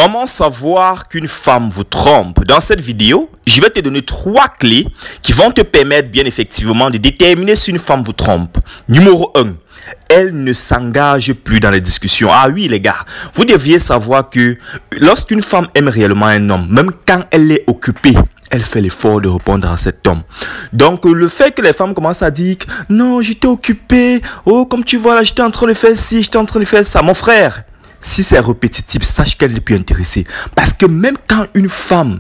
Comment savoir qu'une femme vous trompe? Dans cette vidéo, je vais te donner 3 clés qui vont te permettre bien effectivement de déterminer si une femme vous trompe. Numéro 1. Elle ne s'engage plus dans les discussions. Ah oui les gars, vous deviez savoir que lorsqu'une femme aime réellement un homme, même quand elle est occupée, elle fait l'effort de répondre à cet homme. Donc, le fait que les femmes commencent à dire « Non, j'étais occupée. Oh, comme tu vois là, j'étais en train de faire ci, j'étais en train de faire ça. » Mon frère, si c'est répétitif, sache qu'elle n'est plus intéressée. Parce que même quand une femme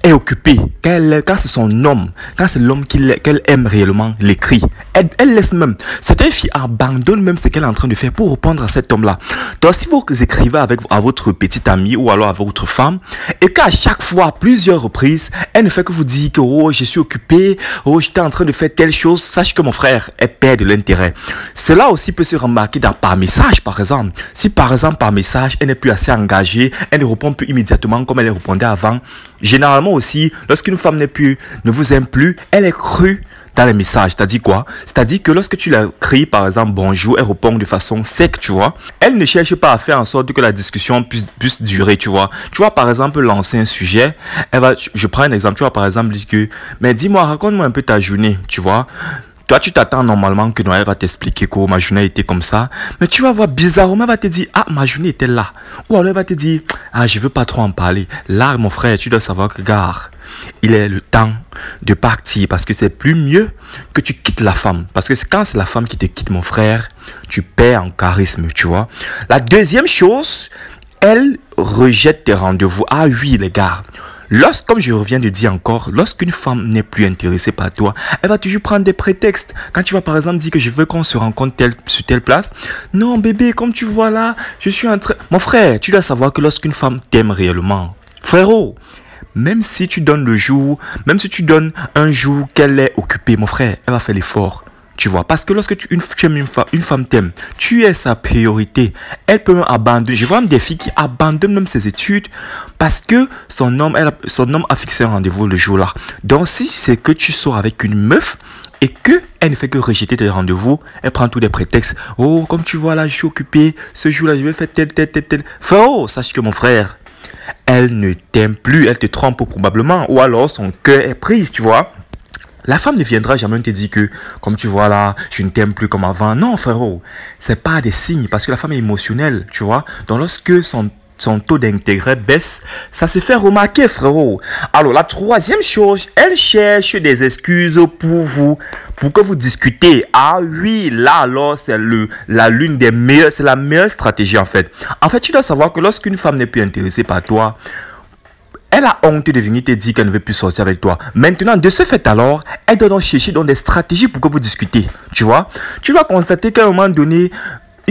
est occupée, quand c'est son homme, quand c'est l'homme qu'elle aime réellement, l'écrit, elle laisse même. Certaines filles abandonnent même ce qu'elle est en train de faire pour répondre à cet homme-là. Donc, si vous écrivez à votre petite amie ou alors à votre femme, et qu'à chaque fois, à plusieurs reprises, elle ne fait que vous dire que oh, je suis occupée, oh, j'étais en train de faire telle chose, sache que mon frère, elle perd de l'intérêt. Cela aussi peut se remarquer par message, par exemple. Si par exemple, par message, elle n'est plus assez engagée, elle ne répond plus immédiatement comme elle répondait avant. Généralement aussi, lorsqu'une femme ne vous aime plus, elle est crue dans les messages. C'est-à-dire quoi? C'est-à-dire que lorsque tu la cries, par exemple, bonjour, elle répond de façon sec, tu vois. Elle ne cherche pas à faire en sorte que la discussion puisse durer, tu vois. Tu vois, par exemple, lancer un sujet. Je prends un exemple, tu vois, par exemple, dire que, mais dis-moi, raconte-moi un peu ta journée, tu vois. Toi, tu t'attends normalement que Noël va t'expliquer que ma journée était comme ça. Mais tu vas voir, bizarrement, elle va te dire, ah, ma journée était là. Ou alors elle va te dire, ah, je veux pas trop en parler. Là, mon frère, tu dois savoir que, gare, il est le temps de partir parce que c'est plus mieux que tu quittes la femme. Parce que quand c'est la femme qui te quitte, mon frère, tu perds en charisme, tu vois. La deuxième chose, elle rejette tes rendez-vous. Ah oui, les gars. Comme je reviens de dire encore, lorsqu'une femme n'est plus intéressée par toi, elle va toujours prendre des prétextes. Quand tu vas par exemple dire que je veux qu'on se rencontre sur telle place. Non bébé, comme tu vois là, je suis en train... Mon frère, tu dois savoir que lorsqu'une femme t'aime réellement, frérot, même si tu donnes le jour, même si tu donnes un jour qu'elle est occupée, mon frère, elle va faire l'effort. Tu vois, parce que lorsque une femme t'aime, tu es sa priorité. Elle peut même abandonner. Je vois même des filles qui abandonnent même ses études parce que son homme a fixé un rendez-vous le jour-là. Donc, si c'est que tu sors avec une meuf et qu'elle ne fait que rejeter tes rendez-vous, elle prend tous les prétextes. Oh, comme tu vois là, je suis occupé. Ce jour-là, je vais faire tel. Frérot, sache que mon frère, elle ne t'aime plus. Elle te trompe probablement. Ou alors, son cœur est pris, tu vois. La femme ne viendra jamais te dire que, comme tu vois là, je ne t'aime plus comme avant. Non, frérot, c'est pas des signes parce que la femme est émotionnelle, tu vois. Donc, lorsque son taux d'intérêt baisse, ça se fait remarquer, frérot. Alors, la troisième chose, elle cherche des excuses pour que vous discutez. Ah oui, là, alors, c'est la meilleure stratégie, en fait. En fait, tu dois savoir que lorsqu'une femme n'est plus intéressée par toi, elle a honte de venir te dire qu'elle ne veut plus sortir avec toi. Maintenant, de ce fait alors, elle doit donc chercher dans des stratégies pour que vous discutez. Tu vois? Tu vas constater qu'à un moment donné,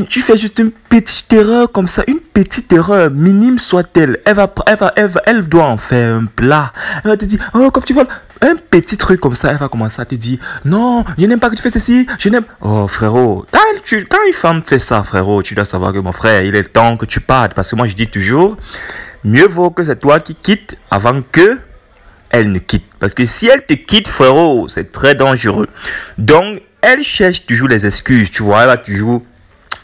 tu fais juste une petite erreur comme ça, une petite erreur, minime soit-elle. Elle doit en faire un plat. Elle va te dire, oh, comme tu vois, un petit truc comme ça, elle va commencer à te dire, non, je n'aime pas que tu fais ceci, je n'aime... Oh, frérot, quand une femme fait ça, frérot, tu dois savoir que mon frère, il est temps que tu partes. Parce que moi, je dis toujours... Mieux vaut que c'est toi qui quittes avant que elle ne quitte. Parce que si elle te quitte, frérot, c'est très dangereux. Donc, elle cherche toujours les excuses, tu vois. Elle va toujours...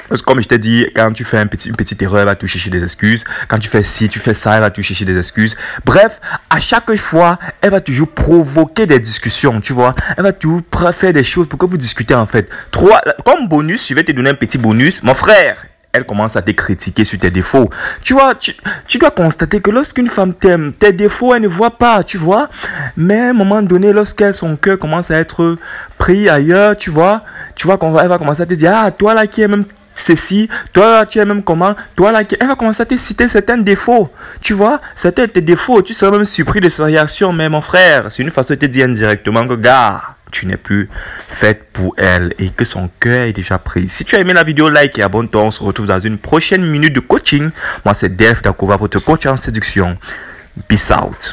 Parce que comme je t'ai dit, quand tu fais une petite erreur, elle va toujours chercher des excuses. Quand tu fais ci, tu fais ça, elle va toujours chercher des excuses. Bref, à chaque fois, elle va toujours provoquer des discussions, tu vois. Elle va toujours faire des choses pour que vous discutez, en fait. Comme bonus, je vais te donner un petit bonus. Mon frère, elle commence à te critiquer sur tes défauts. Tu vois, tu dois constater que lorsqu'une femme t'aime, tes défauts, elle ne voit pas, tu vois. Mais à un moment donné, son cœur commence à être pris ailleurs, tu vois elle va commencer à te dire, ah, toi là qui es même ceci, toi là tu es même comment, toi là qui... Elle va commencer à te citer certains défauts, tu vois, certains de tes défauts. Tu seras même surpris de sa réaction, mais mon frère, c'est une façon de te dire indirectement que, gars, tu n'es plus faite pour elle et que son cœur est déjà pris. Si tu as aimé la vidéo, like et abonne-toi. On se retrouve dans une prochaine minute de coaching. Moi, c'est Def Dakova, votre coach en séduction. Peace out.